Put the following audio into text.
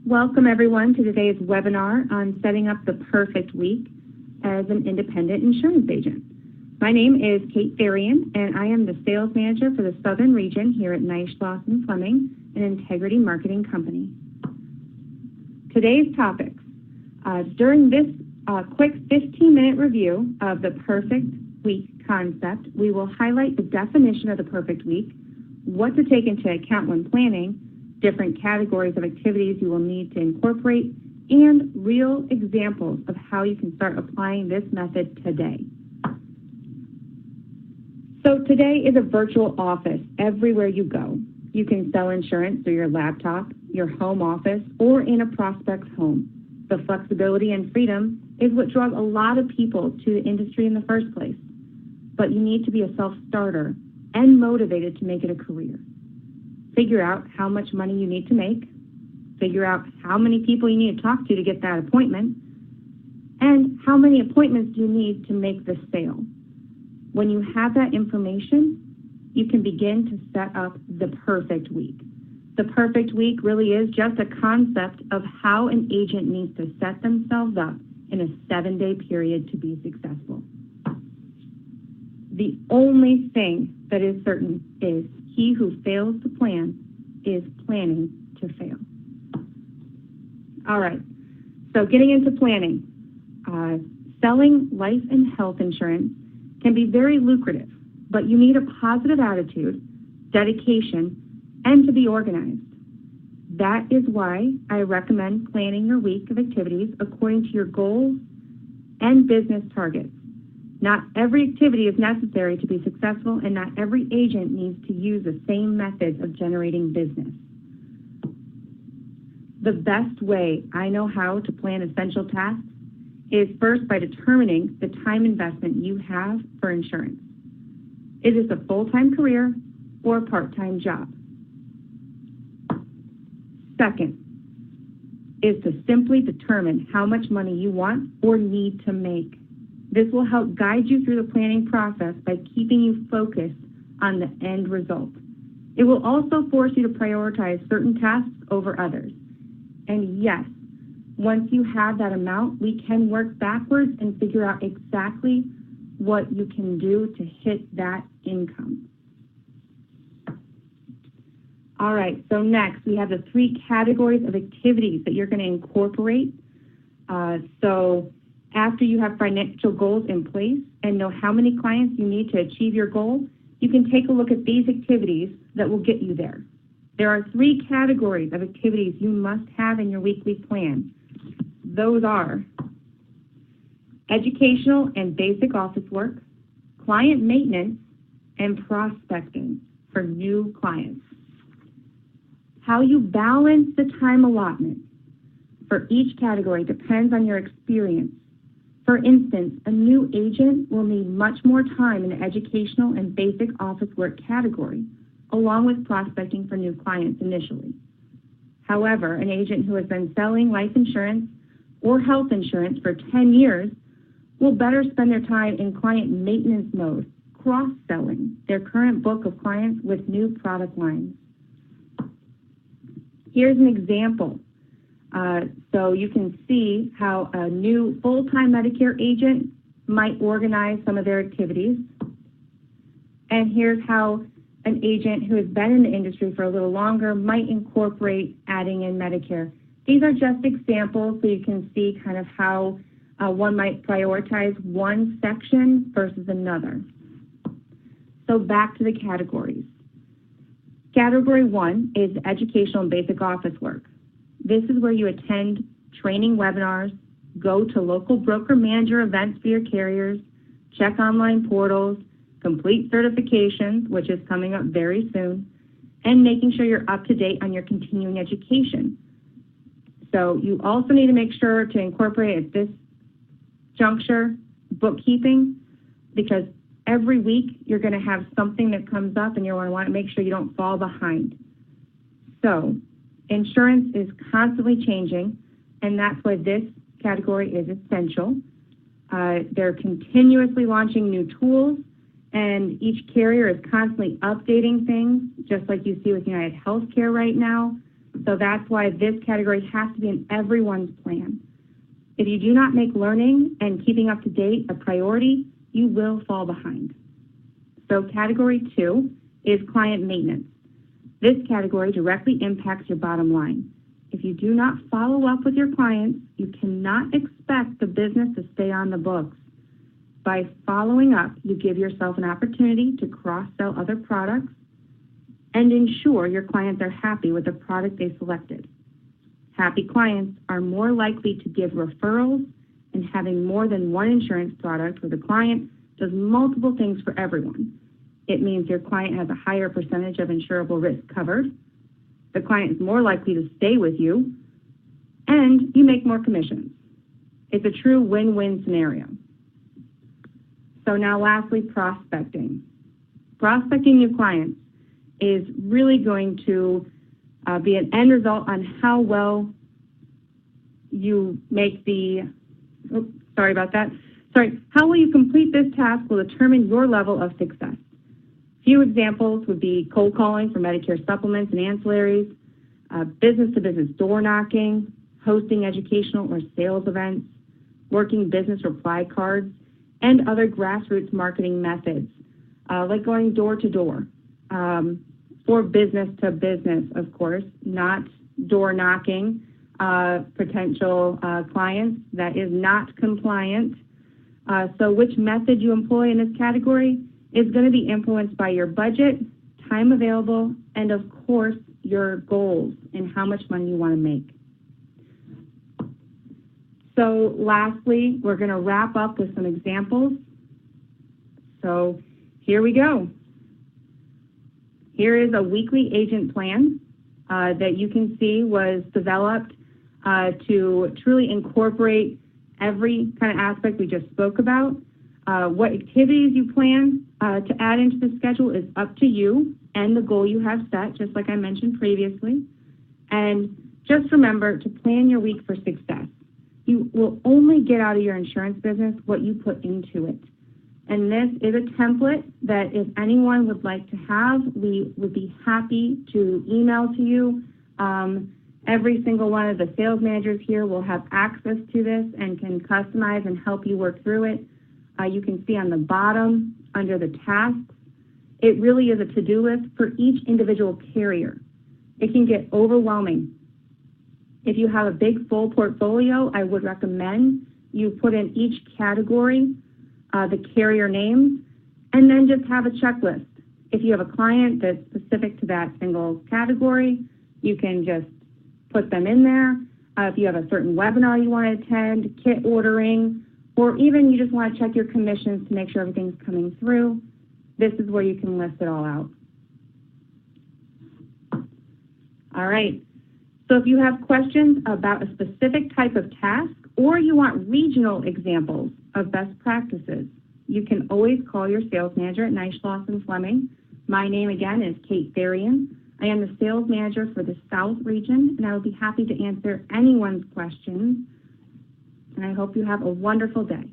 Welcome everyone to today's webinar on setting up the perfect week as an independent insurance agent. My name is Kate Varian and I am the sales manager for the Southern region here at Neisch Lawson Fleming, an integrity marketing company. Today's topics. During this quick 15-minute review of the perfect week concept, we will highlight the definition of the perfect week, what to take into account when planning, different categories of activities you will need to incorporate, and real examples of how you can start applying this method today. So today is a virtual office everywhere you go. You can sell insurance through your laptop, your home office, or in a prospect's home. The flexibility and freedom is what draws a lot of people to the industry in the first place. But you need to be a self-starter and motivated to make it a career. Figure out how much money you need to make, figure out how many people you need to talk to get that appointment, and how many appointments do you need to make the sale. When you have that information, you can begin to set up the perfect week. The perfect week really is just a concept of how an agent needs to set themselves up in a 7-day period to be successful. The only thing that is certain is he who fails to plan is planning to fail. All right, so getting into planning. Selling life and health insurance can be very lucrative, but you need a positive attitude, dedication, and to be organized. That is why I recommend planning your week of activities according to your goals and business targets. Not every activity is necessary to be successful, and not every agent needs to use the same methods of generating business. The best way I know how to plan essential tasks is first by determining the time investment you have for insurance. Is this a full-time career or a part-time job? Second is to simply determine how much money you want or need to make. This will help guide you through the planning process by keeping you focused on the end result. It will also force you to prioritize certain tasks over others. And yes, once you have that amount, we can work backwards and figure out exactly what you can do to hit that income. All right, so next we have the 3 categories of activities that you're going to incorporate. After you have financial goals in place and know how many clients you need to achieve your goal, you can take a look at these activities that will get you there. There are 3 categories of activities you must have in your weekly plan. Those are educational and basic office work, client maintenance, and prospecting for new clients. How you balance the time allotment for each category depends on your experience. For instance, a new agent will need much more time in the educational and basic office work category, along with prospecting for new clients initially. However, an agent who has been selling life insurance or health insurance for 10 years will better spend their time in client maintenance mode, cross-selling their current book of clients with new product lines. Here's an example. So you can see how a new full-time Medicare agent might organize some of their activities. And here's how an agent who has been in the industry for a little longer might incorporate adding in Medicare. These are just examples so you can see kind of how one might prioritize one section versus another. So back to the categories. Category 1 is educational and basic office work. This is where you attend training webinars, go to local broker manager events for your carriers, check online portals, complete certifications, which is coming up very soon, and making sure you're up to date on your continuing education. So you also need to make sure to incorporate at this juncture bookkeeping, because every week you're going to have something that comes up and you're going to want to make sure you don't fall behind. So insurance is constantly changing, and that's why this category is essential. They're continuously launching new tools, and each carrier is constantly updating things, just like you see with United Healthcare right now. So that's why this category has to be in everyone's plan. If you do not make learning and keeping up to date a priority, you will fall behind. So category 2 is client maintenance. This category directly impacts your bottom line. If you do not follow up with your clients, you cannot expect the business to stay on the books. By following up, you give yourself an opportunity to cross-sell other products and ensure your clients are happy with the product they selected. Happy clients are more likely to give referrals, and having more than one insurance product with a client does multiple things for everyone. It means your client has a higher percentage of insurable risk covered, the client is more likely to stay with you, and you make more commissions. It's a true win-win scenario. So now lastly, prospecting. Prospecting new clients is really going to be an end result on how well you make how well you complete this task will determine your level of success. Few examples would be cold calling for Medicare supplements and ancillaries, business-to-business door knocking, hosting educational or sales events, working business reply cards, and other grassroots marketing methods, like going door to door, for business to business, of course, not door knocking potential clients. That is not compliant. So which method you employ in this category is going to be influenced by your budget, time available, and of course, your goals and how much money you want to make. So lastly, we're going to wrap up with some examples. So here we go. Here is a weekly agent plan that you can see was developed to truly incorporate every kind of aspect we just spoke about. What activities you plan to add into the schedule is up to you and the goal you have set, just like I mentioned previously. And just remember to plan your week for success. You will only get out of your insurance business what you put into it. And this is a template that if anyone would like to have, we would be happy to email to you. Every single one of the sales managers here will have access to this and can customize and help you work through it. You can see on the bottom under the tasks, it really is a to-do list for each individual carrier. It can get overwhelming. If you have a big full portfolio, I would recommend you put in each category the carrier names and then just have a checklist. If you have a client that's specific to that single category, you can just put them in there. If you have a certain webinar you want to attend, kit ordering, or even you just want to check your commissions to make sure everything's coming through, this is where you can list it all out. All right. So if you have questions about a specific type of task or you want regional examples of best practices, you can always call your sales manager at Neishloss & Fleming. My name again is Kate Therian. I am the sales manager for the South region, and I will be happy to answer anyone's questions. And I hope you have a wonderful day.